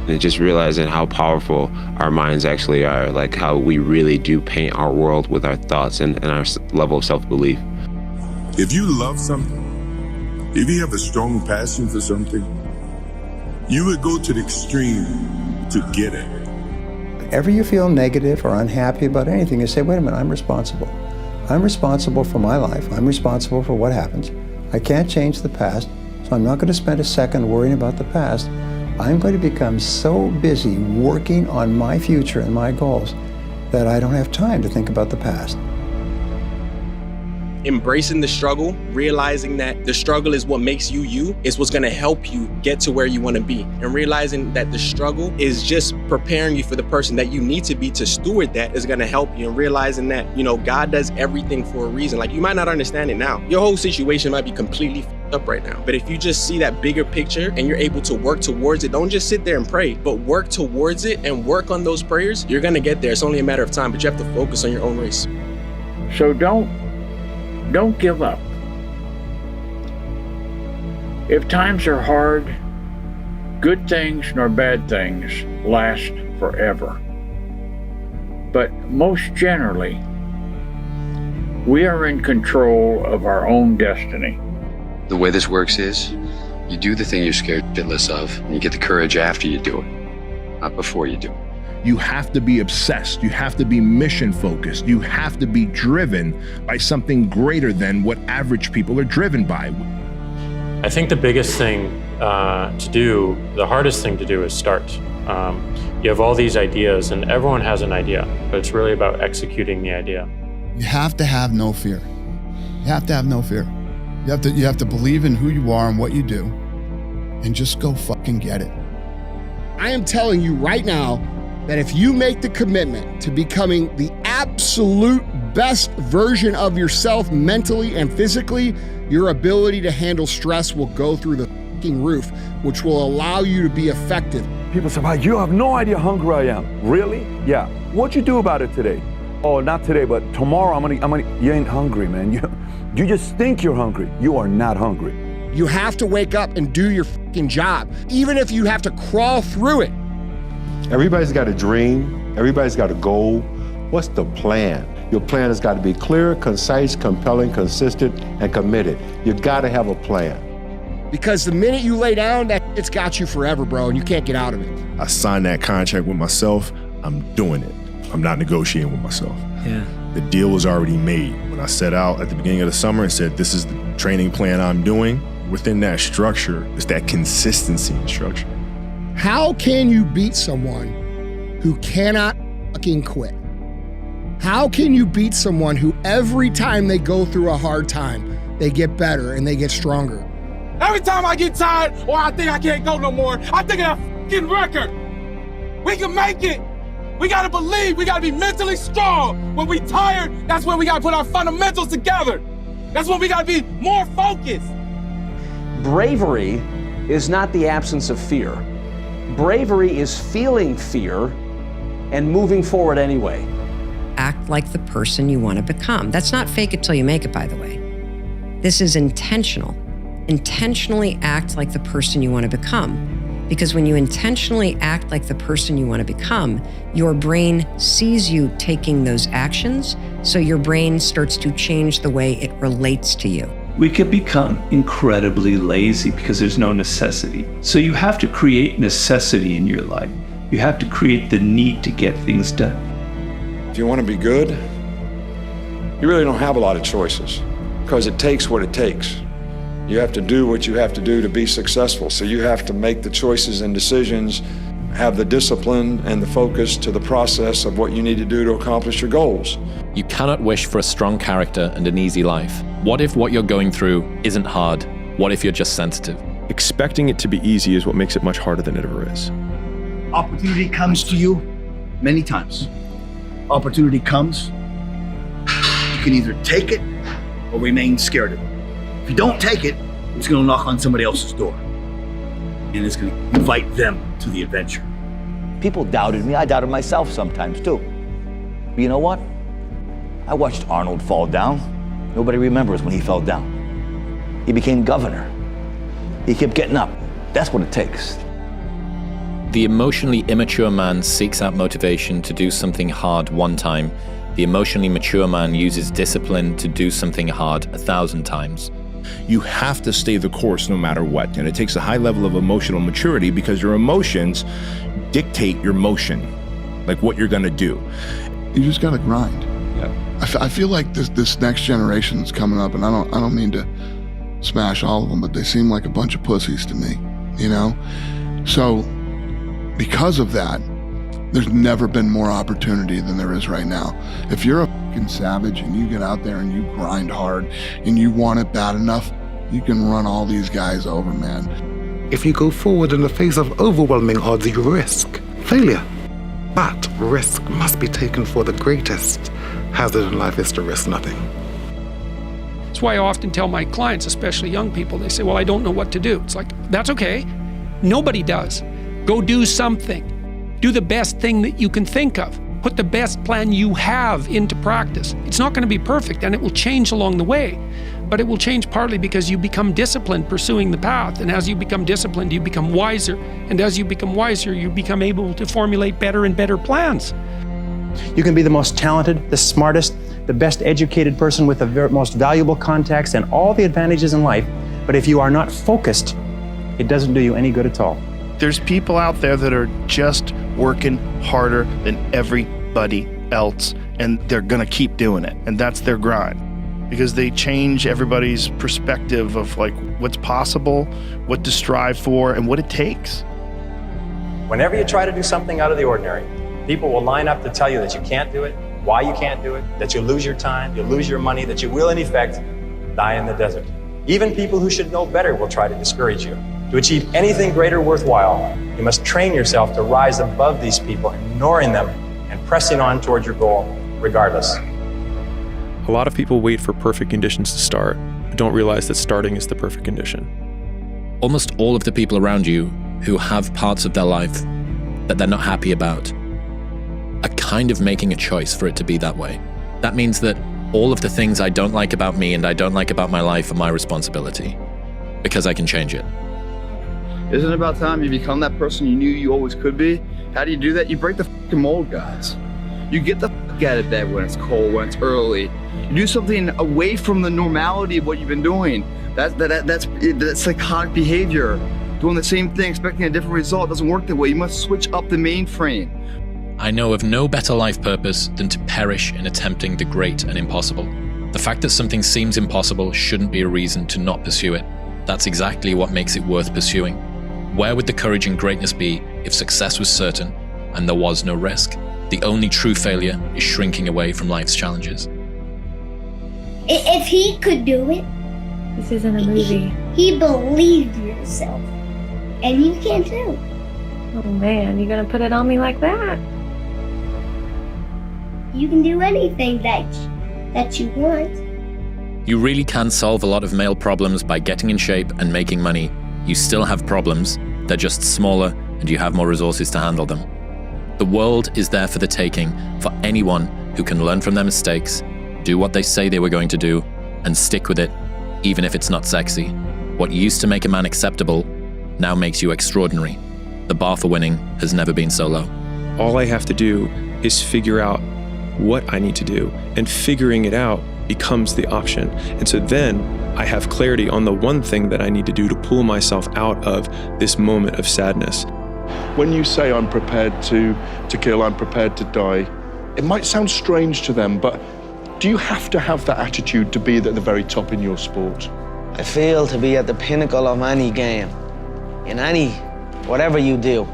And just realizing how powerful our minds actually are, like how we really do paint our world with our thoughts and our level of self-belief. If you love something, if you have a strong passion for something, you would go to the extreme to get it. Whenever you feel negative or unhappy about anything, you say, wait a minute, I'm responsible. I'm responsible for my life. I'm responsible for what happens. I can't change the past, so I'm not going to spend a second worrying about the past. I'm going to become so busy working on my future and my goals that I don't have time to think about the past. Embracing the struggle, realizing that the struggle is what makes you you, is what's gonna help you get to where you wanna be. And realizing that the struggle is just preparing you for the person that you need to be to steward that is gonna help you. And realizing that, God does everything for a reason. Like, you might not understand it now. Your whole situation might be completely up right now. But if you just see that bigger picture and you're able to work towards it, don't just sit there and pray, but work towards it and work on those prayers, you're gonna get there. It's only a matter of time, but you have to focus on your own race. So don't give up. If times are hard, good things nor bad things last forever. But most generally, we are in control of our own destiny. The way this works is, you do the thing you're scared shitless of, and you get the courage after you do it, not before you do it. You have to be obsessed. You have to be mission focused. You have to be driven by something greater than what average people are driven by. I think the biggest thing to do, the hardest thing to do is start. You have all these ideas and everyone has an idea, but it's really about executing the idea. You have to have no fear. You have to have no fear. You have to believe in who you are and what you do and just go fucking get it. I am telling you right now that if you make the commitment to becoming the absolute best version of yourself mentally and physically, your ability to handle stress will go through the fucking roof, which will allow you to be effective. People say, "Mike, you have no idea how hungry I am." Really? Yeah. What'd you do about it today? Oh, not today, but tomorrow I'm gonna. You ain't hungry, man. You just think you're hungry. You are not hungry. You have to wake up and do your fucking job, even if you have to crawl through it. Everybody's got a dream. Everybody's got a goal. What's the plan? Your plan has got to be clear, concise, compelling, consistent, and committed. You got to have a plan. Because the minute you lay down, it's got you forever, bro, and you can't get out of it. I signed that contract with myself. I'm doing it. I'm not negotiating with myself. Yeah. The deal was already made. When I set out at the beginning of the summer and said, this is the training plan I'm doing, within that structure, it's that consistency and structure. How can you beat someone who cannot fucking quit? How can you beat someone who every time they go through a hard time, they get better and they get stronger? Every time I get tired or I think I can't go no more, I think of that fucking record. We can make it. We gotta believe, we gotta be mentally strong. When we tired, that's when we gotta put our fundamentals together. That's when we gotta be more focused. Bravery is not the absence of fear. Bravery is feeling fear and moving forward anyway. Act like the person you want to become. That's not fake it till you make it, by the way. This is intentional. Intentionally act like the person you want to become. Because when you intentionally act like the person you want to become, your brain sees you taking those actions, so your brain starts to change the way it relates to you. We could become incredibly lazy because there's no necessity. So you have to create necessity in your life. You have to create the need to get things done. If you want to be good, you really don't have a lot of choices because it takes what it takes. You have to do what you have to do to be successful. So you have to make the choices and decisions, have the discipline and the focus to the process of what you need to do to accomplish your goals. You cannot wish for a strong character and an easy life. What if what you're going through isn't hard? What if you're just sensitive? Expecting it to be easy is what makes it much harder than it ever is. Opportunity comes to you many times. Opportunity comes, you can either take it or remain scared of it. If you don't take it, it's going to knock on somebody else's door. And it's going to invite them to the adventure. People doubted me. I doubted myself sometimes too. But you know what? I watched Arnold fall down. Nobody remembers when he fell down. He became governor. He kept getting up. That's what it takes. The emotionally immature man seeks out motivation to do something hard one time. The emotionally mature man uses discipline to do something hard 1,000 times. You have to stay the course no matter what. And it takes a high level of emotional maturity because your emotions dictate your motion, like what you're gonna do. You just gotta grind. Yeah. I feel like this next generation that's coming up, and I don't mean to smash all of them, but they seem like a bunch of pussies to me, you know? So because of that, there's never been more opportunity than there is right now. If you're a fucking savage and you get out there and you grind hard and you want it bad enough, you can run all these guys over, man. If you go forward in the face of overwhelming odds, you risk failure. But risk must be taken for the greatest. Hazard in life is to risk nothing. That's why I often tell my clients, especially young people, they say, well, I don't know what to do. It's like, that's okay. Nobody does. Go do something. Do the best thing that you can think of. Put the best plan you have into practice. It's not going to be perfect, and it will change along the way, but it will change partly because you become disciplined pursuing the path, and as you become disciplined, you become wiser, and as you become wiser, you become able to formulate better and better plans. You can be the most talented, the smartest, the best educated person with the most valuable contacts and all the advantages in life, but if you are not focused, it doesn't do you any good at all. There's people out there that are just working harder than everybody else, and they're gonna keep doing it, and that's their grind. Because they change everybody's perspective of like what's possible, what to strive for, and what it takes. Whenever you try to do something out of the ordinary, people will line up to tell you that you can't do it, why you can't do it, that you'll lose your time, you'll lose your money, that you will in effect die in the desert. Even people who should know better will try to discourage you. To achieve anything greater worthwhile, you must train yourself to rise above these people, ignoring them and pressing on towards your goal regardless. A lot of people wait for perfect conditions to start, but don't realize that starting is the perfect condition. Almost all of the people around you who have parts of their life that they're not happy about are kind of making a choice for it to be that way. That means that all of the things I don't like about me and I don't like about my life are my responsibility, because I can change it. Isn't it about time you become that person you knew you always could be? How do you do that? You break the fucking mold, guys. You get the fuck out of bed when it's cold, when it's early. You do something away from the normality of what you've been doing. That's psychotic behavior. Doing the same thing, expecting a different result doesn't work that way. You must switch up the mainframe. I know of no better life purpose than to perish in attempting the great and impossible. The fact that something seems impossible shouldn't be a reason to not pursue it. That's exactly what makes it worth pursuing. Where would the courage and greatness be if success was certain and there was no risk? The only true failure is shrinking away from life's challenges. If he could do it, this isn't a movie. He believed in himself, and you can too. Oh man, you gonna put it on me like that? You can do anything that you want. You really can solve a lot of male problems by getting in shape and making money. You still have problems, they're just smaller and you have more resources to handle them. The world is there for the taking for anyone who can learn from their mistakes, do what they say they were going to do, and stick with it, even if it's not sexy. What used to make a man acceptable now makes you extraordinary. The bar for winning has never been so low. All I have to do is figure out what I need to do, and figuring it out becomes the option. And so then I have clarity on the one thing that I need to do to pull myself out of this moment of sadness. When you say I'm prepared to kill, I'm prepared to die, it might sound strange to them, but do you have to have that attitude to be at the very top in your sport? I feel to be at the pinnacle of any game, in whatever you do,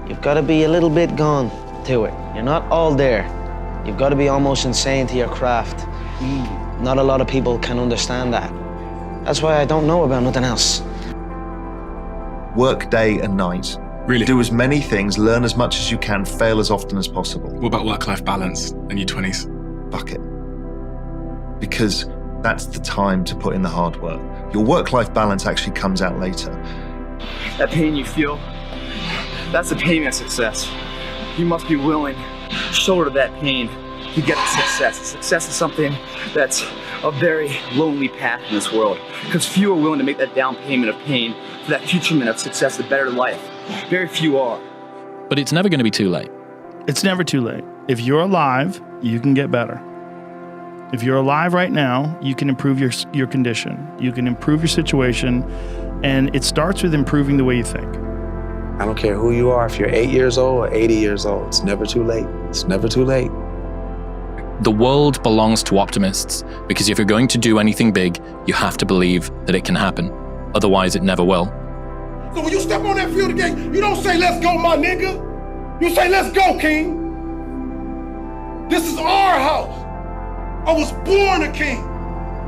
you've got to be a little bit gone to it. You're not all there. You've got to be almost insane to your craft. Not a lot of people can understand that. That's why I don't know about nothing else. Work day and night. Really? Do as many things, learn as much as you can, fail as often as possible. What about work-life balance in your 20s? Fuck it. Because that's the time to put in the hard work. Your work-life balance actually comes out later. That pain you feel, that's the pain of success. You must be willing to shoulder that pain to get to success. Success is something that's a very lonely path in this world, because few are willing to make that down payment of pain for that futurement of success, the better life. Very few are. But it's never going to be too late. It's never too late. If you're alive, you can get better. If you're alive right now, you can improve your condition. You can improve your situation, and it starts with improving the way you think. I don't care who you are, if you're 8 years old or 80 years old, it's never too late. It's never too late. The world belongs to optimists, because if you're going to do anything big, you have to believe that it can happen. Otherwise, it never will. So when you step on that field again, you don't say, let's go, my nigga. You say, let's go, king. This is our house. I was born a king.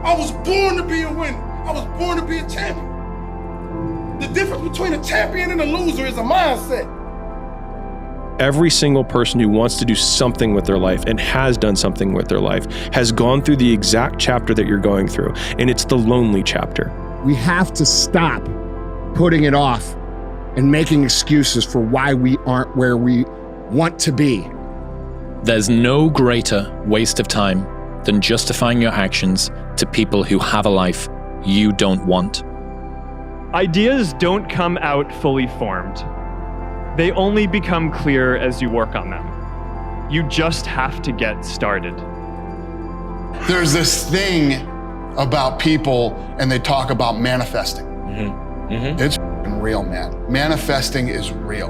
I was born to be a winner. I was born to be a champion. The difference between a champion and a loser is a mindset. Every single person who wants to do something with their life and has done something with their life has gone through the exact chapter that you're going through, and it's the lonely chapter. We have to stop putting it off and making excuses for why we aren't where we want to be. There's no greater waste of time than justifying your actions to people who have a life you don't want. Ideas don't come out fully formed. They only become clear as you work on them. You just have to get started. There's this thing about people, and they talk about manifesting. It's real, man. Manifesting is real.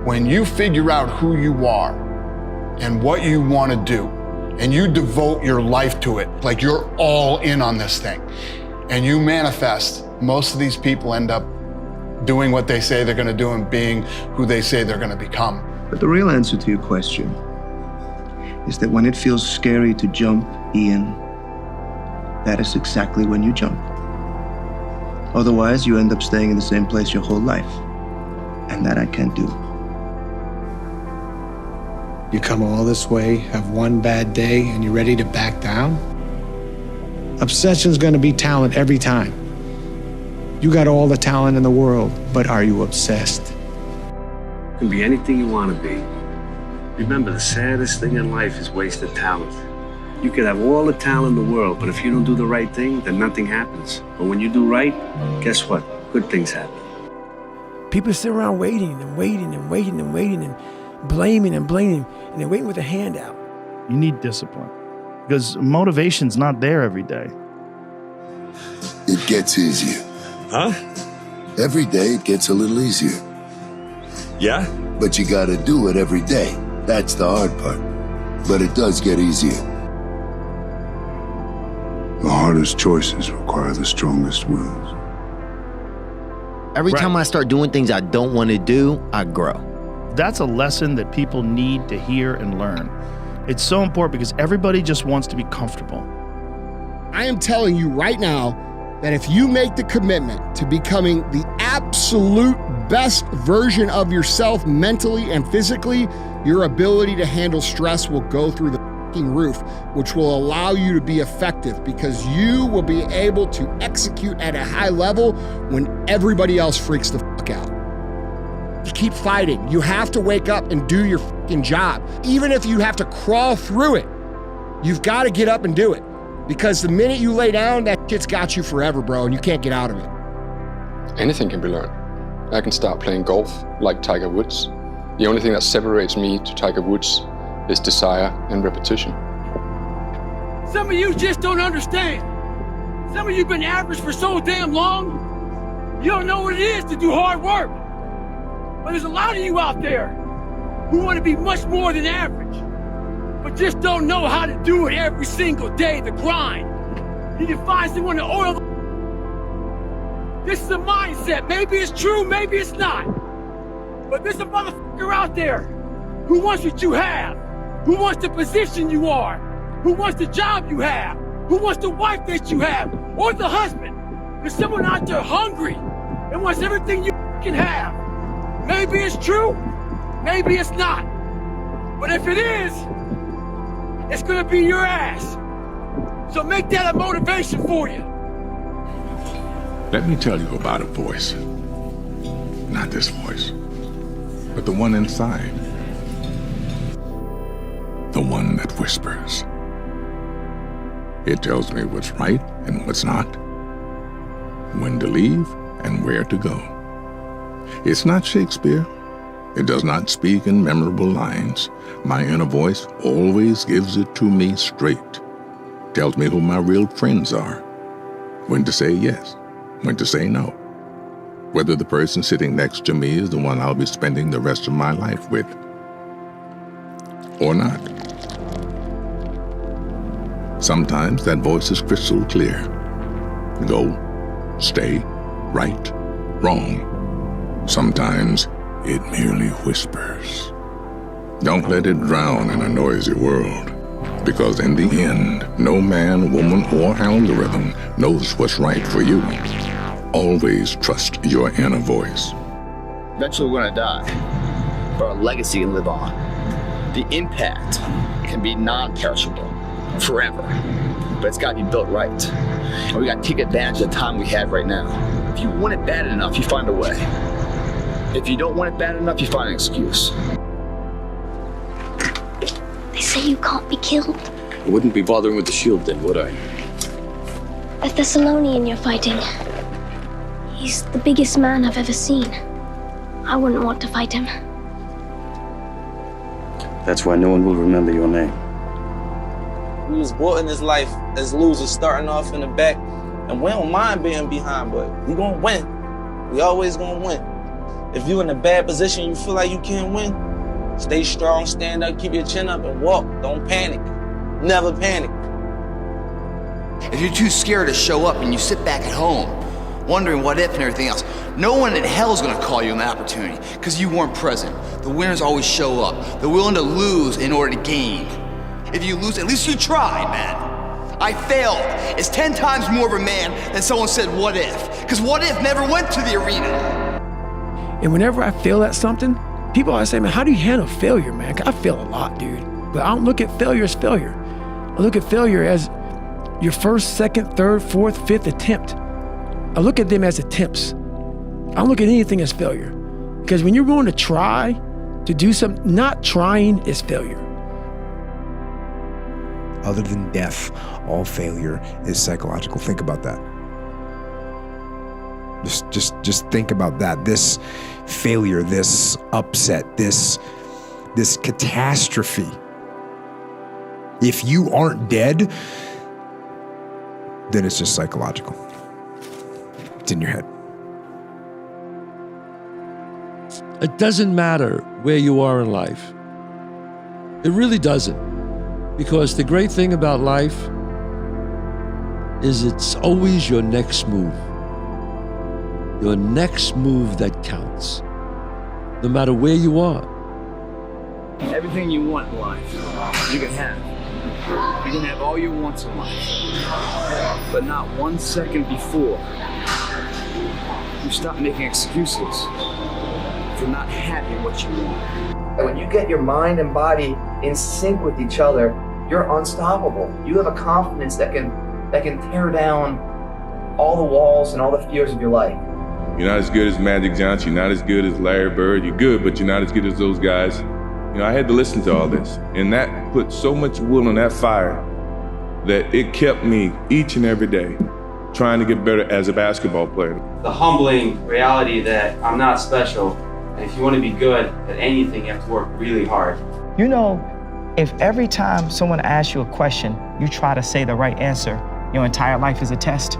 When you figure out who you are and what you want to do, and you devote your life to it, like you're all in on this thing, and you manifest, most of these people end up doing what they say they're going to do and being who they say they're going to become. But the real answer to your question is that when it feels scary to jump, Ian, that is exactly when you jump. Otherwise, you end up staying in the same place your whole life. And that I can't do. You come all this way, have one bad day, and you're ready to back down? Obsession's gonna be talent every time. You got all the talent in the world, but are you obsessed? You can be anything you want to be. Remember, the saddest thing in life is wasted talent. You could have all the talent in the world, but if you don't do the right thing, then nothing happens. But when you do right, guess what? Good things happen. People sit around waiting and waiting and waiting and waiting and blaming and blaming, and they're waiting with a handout. You need discipline, because motivation's not there every day. It gets easier. Huh? Every day it gets a little easier. Yeah? But you gotta do it every day. That's the hard part. But it does get easier. The hardest choices require the strongest wills. Every time I start doing things I don't want to do, I grow. That's a lesson that people need to hear and learn. It's so important because everybody just wants to be comfortable. I am telling you right now that if you make the commitment to becoming the absolute best version of yourself mentally and physically, your ability to handle stress will go through the fucking roof, which will allow you to be effective because you will be able to execute at a high level when everybody else freaks the fuck out. You keep fighting. You have to wake up and do your fucking job. Even if you have to crawl through it, you've got to get up and do it. Because the minute you lay down, that shit's got you forever, bro, and you can't get out of it. Anything can be learned. I can start playing golf like Tiger Woods. The only thing that separates me to Tiger Woods is desire and repetition. Some of you just don't understand. Some of you been average for so damn long, you don't know what it is to do hard work. But there's a lot of you out there who want to be much more than average, but just don't know how to do it every single day, the grind. You need to find someone to oil the... This is a mindset. Maybe it's true, maybe it's not. But there's a motherfucker out there who wants what you have, who wants the position you are, who wants the job you have, who wants the wife that you have, or the husband. There's someone out there hungry and wants everything you can have. Maybe it's true, maybe it's not. But if it is, it's gonna be your ass. So make that a motivation for you. Let me tell you about a voice. Not this voice, but the one inside. The one that whispers. It tells me what's right and what's not, when to leave and where to go. It's not Shakespeare, It does not speak in memorable lines. My inner voice always gives it to me straight. Tells me who my real friends are. When to say yes, when to say no. Whether the person sitting next to me is the one I'll be spending the rest of my life with. Or not. Sometimes that voice is crystal clear. Go, stay, right, wrong. Sometimes it merely whispers. Don't let it drown in a noisy world, because in the end, no man, woman, or algorithm knows what's right for you. Always trust your inner voice. Eventually we're gonna die, but our legacy can live on. The impact can be non-perishable forever, but it's gotta be built right. And we gotta take advantage of the time we have right now. If you want it bad enough, you find a way. If you don't want it bad enough, you find an excuse. They say you can't be killed. I wouldn't be bothering with the shield then, would I? A Thessalonian you're fighting. He's the biggest man I've ever seen. I wouldn't want to fight him. That's why no one will remember your name. We was brought in this life as losers, starting off in the back, and we don't mind being behind, but we gonna win. We always gonna win. If you're in a bad position, you feel like you can't win, stay strong, stand up, keep your chin up, and walk. Don't panic. Never panic. If you're too scared to show up and you sit back at home, wondering what if and everything else, no one in hell is gonna call you on that opportunity, because you weren't present. The winners always show up. They're willing to lose in order to gain. If you lose, at least you tried, man. I failed. It's 10 times more of a man than someone said, what if? Because what if never went to the arena. And whenever I fail at something, people always say, man, how do you handle failure, man? I fail a lot, dude. But I don't look at failure as failure. I look at failure as your first, second, third, fourth, fifth attempt. I look at them as attempts. I don't look at anything as failure. Because when you're willing to try to do something, not trying is failure. Other than death, all failure is psychological. Think about that. Just think about that. This failure, this upset, this catastrophe. If you aren't dead, then it's just psychological. It's in your head. It doesn't matter where you are in life. It really doesn't. Because the great thing about life is it's always your next move. Your next move that counts, no matter where you are. Everything you want in life, you can have. You can have all your wants in life. But not 1 second before, you stop making excuses for not having what you want. When you get your mind and body in sync with each other, you're unstoppable. You have a confidence that can tear down all the walls and all the fears of your life. You're not as good as Magic Johnson, you're not as good as Larry Bird, you're good, but you're not as good as those guys. You know, I had to listen to all this, and that put so much wood on that fire that it kept me each and every day trying to get better as a basketball player. The humbling reality that I'm not special, and if you want to be good at anything, you have to work really hard. You know, if every time someone asks you a question, you try to say the right answer, your entire life is a test.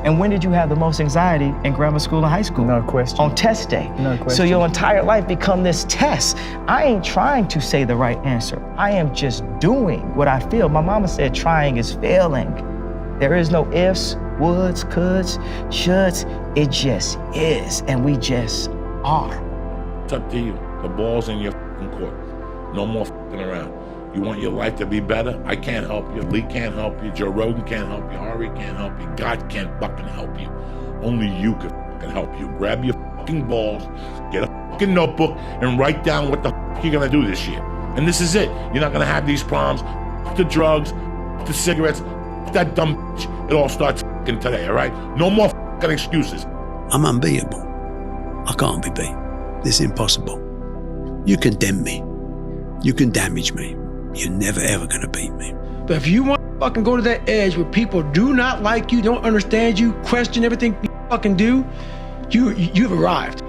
And when did you have the most anxiety in grammar school and high school? No question. On test day. No question. So your entire life become this test. I ain't trying to say the right answer. I am just doing what I feel. My mama said trying is failing. There is no ifs, woulds, coulds, shoulds. It just is, and we just are. It's up to you. The ball's in your court. No more around. You want your life to be better? I can't help you. Lee can't help you. Joe Rogan can't help you. Ari can't help you. God can't fucking help you. Only you can help you. Grab your fucking balls, get a fucking notebook, and write down what the fuck you're gonna do this year. And this is it. You're not gonna have these problems. The drugs, the cigarettes, that dumb bitch. It all starts fucking today, all right? No more fucking excuses. I'm unbeatable. I can't be beat. This is impossible. You condemn me. You can damage me. You're never ever gonna beat me. But if you want to fucking go to that edge where people do not like you, don't understand you, question everything you fucking do, you've arrived.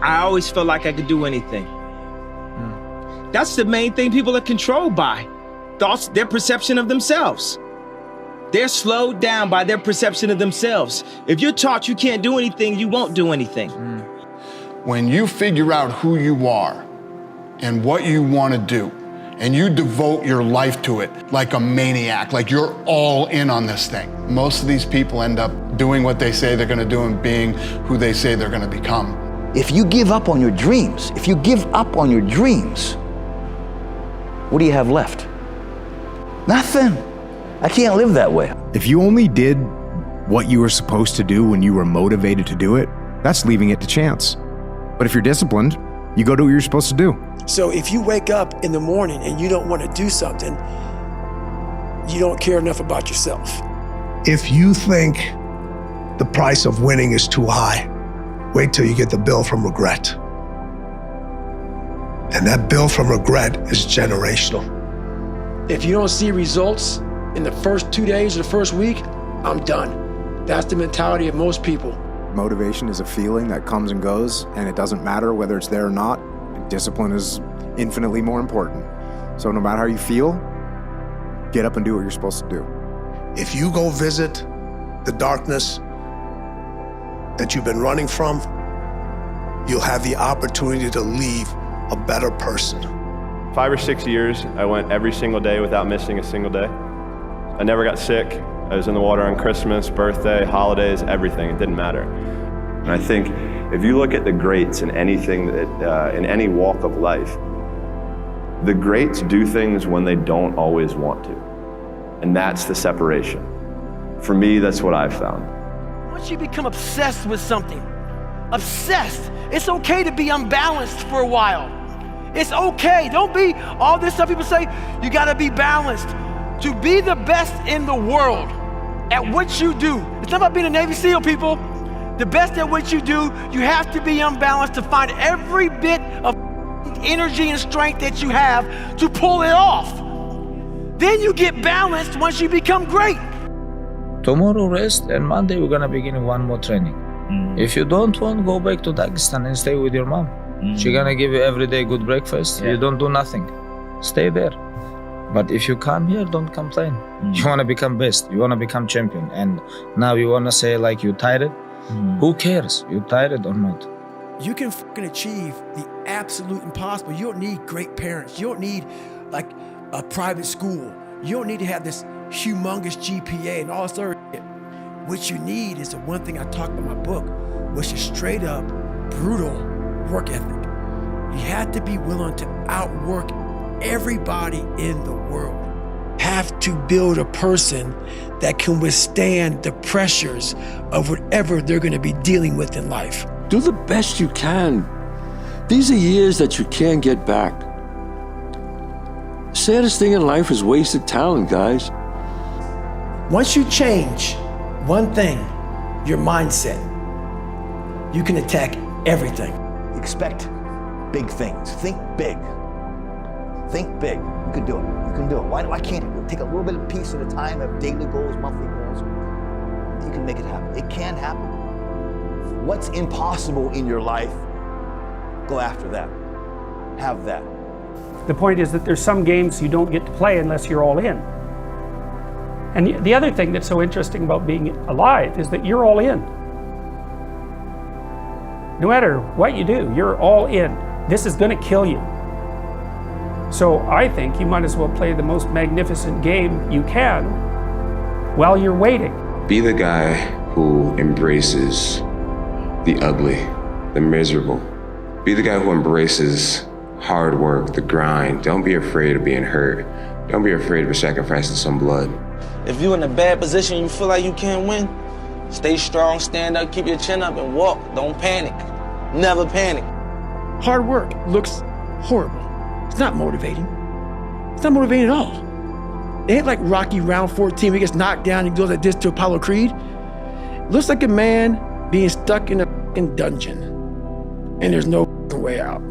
I always felt like I could do anything. That's the main thing people are controlled by. Thoughts, their perception of themselves. They're slowed down by their perception of themselves. If you're taught you can't do anything, you won't do anything. When you figure out who you are and what you want to do, and you devote your life to it like a maniac, like you're all in on this thing, most of these people end up doing what they say they're going to do and being who they say they're going to become. If you give up on your dreams, what do you have left? Nothing. I can't live that way. If you only did what you were supposed to do when you were motivated to do it, that's leaving it to chance. But if you're disciplined, you go do what you're supposed to do. So if you wake up in the morning and you don't want to do something, you don't care enough about yourself. If you think the price of winning is too high, wait till you get the bill from regret. And that bill from regret is generational. If you don't see results in the first 2 days or the first week, I'm done. That's the mentality of most people. Motivation is a feeling that comes and goes, and it doesn't matter whether it's there or not. Discipline is infinitely more important. So no matter how you feel, get up and do what you're supposed to do. If you go visit the darkness that you've been running from, you'll have the opportunity to leave a better person. 5 or 6 years, I went every single day without missing a single day. I never got sick. I was in the water on Christmas, birthday, holidays, everything. It didn't matter. And I think if you look at the greats in anything that, in any walk of life, the greats do things when they don't always want to. And that's the separation. For me, that's what I've found. Once you become obsessed with something, obsessed, it's okay to be unbalanced for a while. It's okay. Don't be all this stuff people say, you gotta be balanced. To be the best in the world at what you do, it's not about being a Navy SEAL, people. The best at what you do, you have to be unbalanced to find every bit of energy and strength that you have to pull it off. Then you get balanced once you become great. Tomorrow rest, and Monday we're gonna begin one more training. If you don't want, go back to Dagestan and stay with your mom. She's gonna give you every day good breakfast. You don't do nothing. Stay there. But if you come here, don't complain. You wanna become best. You wanna become champion. And now you wanna say like you tired? Who cares? You tired or not? You can fucking achieve the absolute impossible. You don't need great parents. You don't need like a private school. You don't need to have this humongous GPA and all this other shit. What you need is the one thing I talked about in my book, which is straight up brutal work ethic. You have to be willing to outwork everybody in the world. Have to build a person that can withstand the pressures of whatever they're going to be dealing with in life. Do the best you can. These are years that you can't get back. Saddest thing in life is wasted talent, guys. Once you change one thing, your mindset, you can attack everything. Expect big things. Think big. Think big. You can do it. You can do it. Why can't you do it? Take a little bit of piece at a time, have daily goals, monthly goals. You can make it happen. It can happen. What's impossible in your life, go after that. Have that. The point is that there's some games you don't get to play unless you're all in. And the other thing that's so interesting about being alive is that you're all in. No matter what you do, you're all in. This is going to kill you. So I think you might as well play the most magnificent game you can while you're waiting. Be the guy who embraces the ugly, the miserable. Be the guy who embraces hard work, the grind. Don't be afraid of being hurt. Don't be afraid of sacrificing some blood. If you're in a bad position, you feel like you can't win, stay strong, stand up, keep your chin up and walk. Don't panic. Never panic. Hard work looks horrible. It's not motivating. It's not motivating at all. It ain't like Rocky round 14 where he gets knocked down and goes like this to Apollo Creed. It looks like a man being stuck in a fucking dungeon and there's no fucking way out.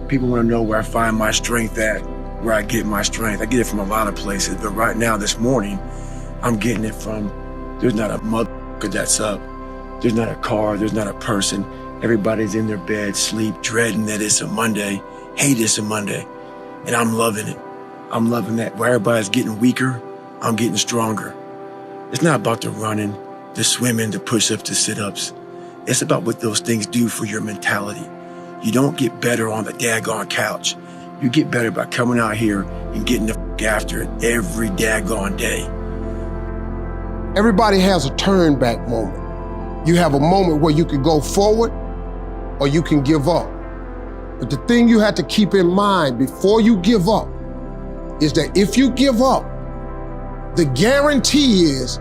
People want to know where I find my strength at, where I get my strength. I get it from a lot of places, but right now, this morning, I'm getting it from, there's not a motherfucker that's up There's not a car, there's not a person. Everybody's in their bed, sleep, dreading that it's a Monday, hate it's a Monday. And I'm loving it. I'm loving that. Where everybody's getting weaker, I'm getting stronger. It's not about the running, the swimming, the push-ups, the sit-ups. It's about what those things do for your mentality. You don't get better on the daggone couch. You get better by coming out here and getting the f after it every daggone day. Everybody has a turn back moment. You have a moment where you can go forward or you can give up. But the thing you have to keep in mind before you give up is that if you give up, the guarantee is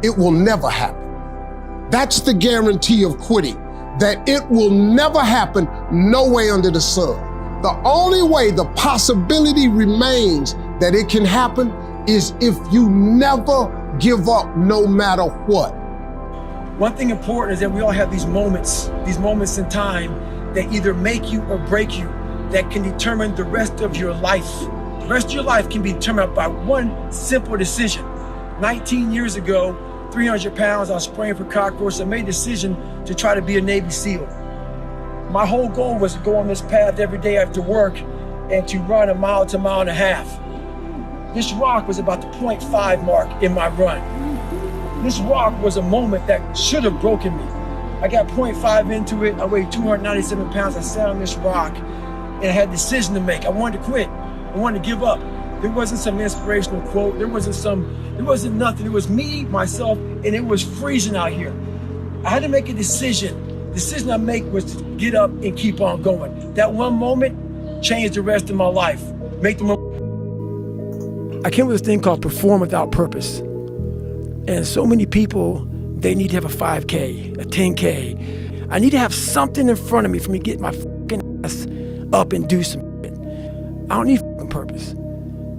it will never happen. That's the guarantee of quitting, that it will never happen no way under the sun. The only way the possibility remains that it can happen is if you never give up no matter what. One thing important is that we all have these moments in time that either make you or break you, that can determine the rest of your life. The rest of your life can be determined by one simple decision. 19 years ago, 300 pounds, I was spraying for cockroaches. I made a decision to try to be a Navy SEAL. My whole goal was to go on this path every day after work and to run 1 mile to 1.5 miles. This rock was about the 0.5 mark in my run. This rock was a moment that should have broken me. I got 0.5 into it. I weighed 297 pounds. I sat on this rock and I had a decision to make. I wanted to quit. I wanted to give up. There wasn't some inspirational quote. There wasn't nothing. It was me, myself, and it was freezing out here. I had to make a decision. The decision I make was to get up and keep on going. That one moment changed the rest of my life. I came with this thing called perform without purpose. And so many people, they need to have a 5K, a 10K. I need to have something in front of me for me to get my fucking ass up and do some shit. I don't need fucking purpose.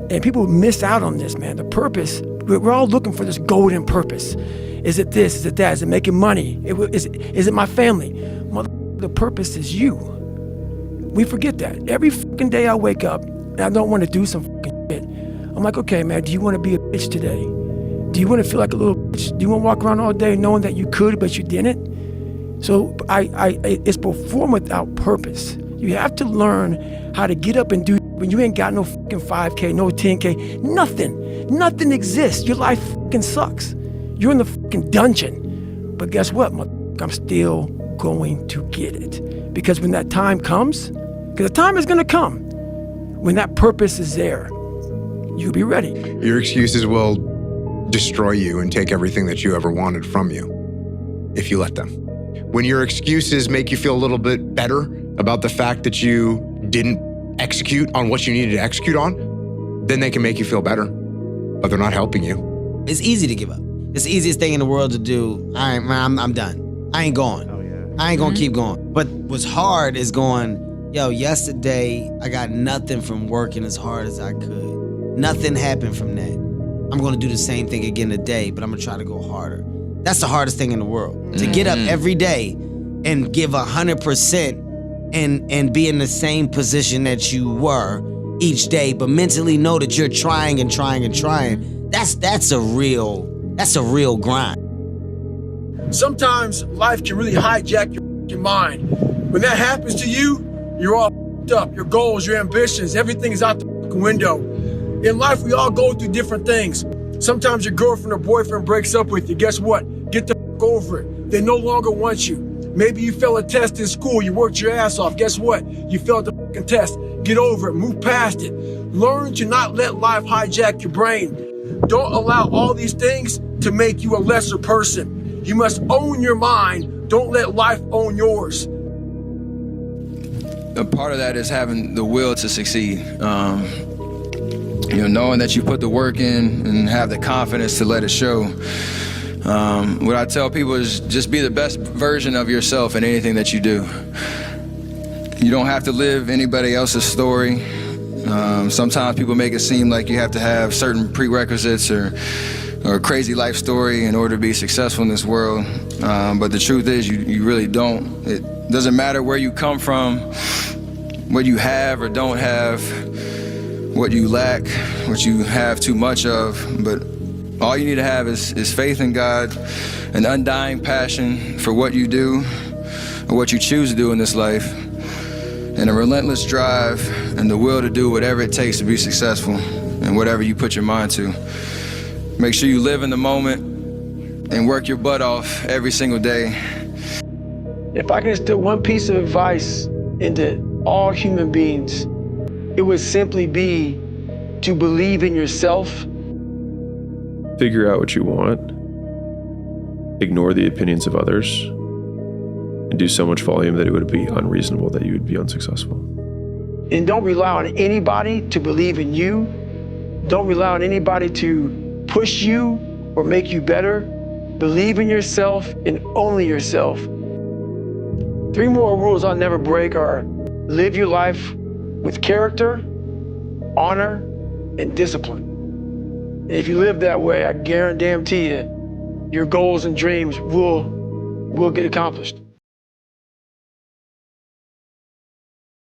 And people miss out on this, man. The purpose, we're all looking for this golden purpose. Is it this? Is it that? Is it making money? Is it my family? The purpose is you. We forget that. Every fucking day I wake up and I don't want to do some fucking shit. I'm like, okay, man, do you want to be a bitch today? Do you want to feel like a little bitch? Do you want to walk around all day knowing that you could, but you didn't? So it's perform without purpose. You have to learn how to get up and do when you ain't got no fucking 5K, no 10K, nothing. Nothing exists. Your life fucking sucks. You're in the fucking dungeon. But guess what, I'm still going to get it. Because when that time comes, because the time is going to come, when that purpose is there, you'll be ready. Your excuses will destroy you and take everything that you ever wanted from you, if you let them. When your excuses make you feel a little bit better about the fact that you didn't execute on what you needed to execute on, then they can make you feel better, but they're not helping you. It's easy to give up. It's the easiest thing in the world to do. I'm done. I ain't going. I ain't gonna keep going. But what's hard is going, yo, yesterday I got nothing from working as hard as I could. Nothing happened from that. I'm gonna do the same thing again today, but I'm gonna try to go harder. That's the hardest thing in the world. To get up every day and give 100% and be in the same position that you were each day, but mentally know that you're trying and trying and trying. That's a real grind. Sometimes life can really hijack your mind. When that happens to you, you're all up. Your goals, your ambitions, everything is out the window. In life, we all go through different things. Sometimes your girlfriend or boyfriend breaks up with you. Guess what? Get the over it. They no longer want you. Maybe you failed a test in school. You worked your ass off. Guess what? You failed the test. Get over it. Move past it. Learn to not let life hijack your brain. Don't allow all these things to make you a lesser person. You must own your mind. Don't let life own yours. A part of that is having the will to succeed. Knowing that you put the work in and have the confidence to let it show. What I tell people is just be the best version of yourself in anything that you do. You don't have to live anybody else's story. Sometimes people make it seem like you have to have certain prerequisites or a crazy life story in order to be successful in this world. But the truth is you really don't. It doesn't matter where you come from, what you have or don't have, what you lack, what you have too much of, but All you need to have is faith in God, an undying passion for what you do or what you choose to do in this life, and a relentless drive and the will to do whatever it takes to be successful and whatever you put your mind to. Make sure you live in the moment and work your butt off every single day. If I can instill one piece of advice into all human beings, it would simply be to believe in yourself. Figure out what you want, ignore the opinions of others, and do so much volume that it would be unreasonable that you would be unsuccessful. And don't rely on anybody to believe in you. Don't rely on anybody to push you or make you better. Believe in yourself and only yourself. 3 more rules I'll never break are: live your life with character, honor, and discipline. And if you live that way, I guarantee you, your goals and dreams will get accomplished.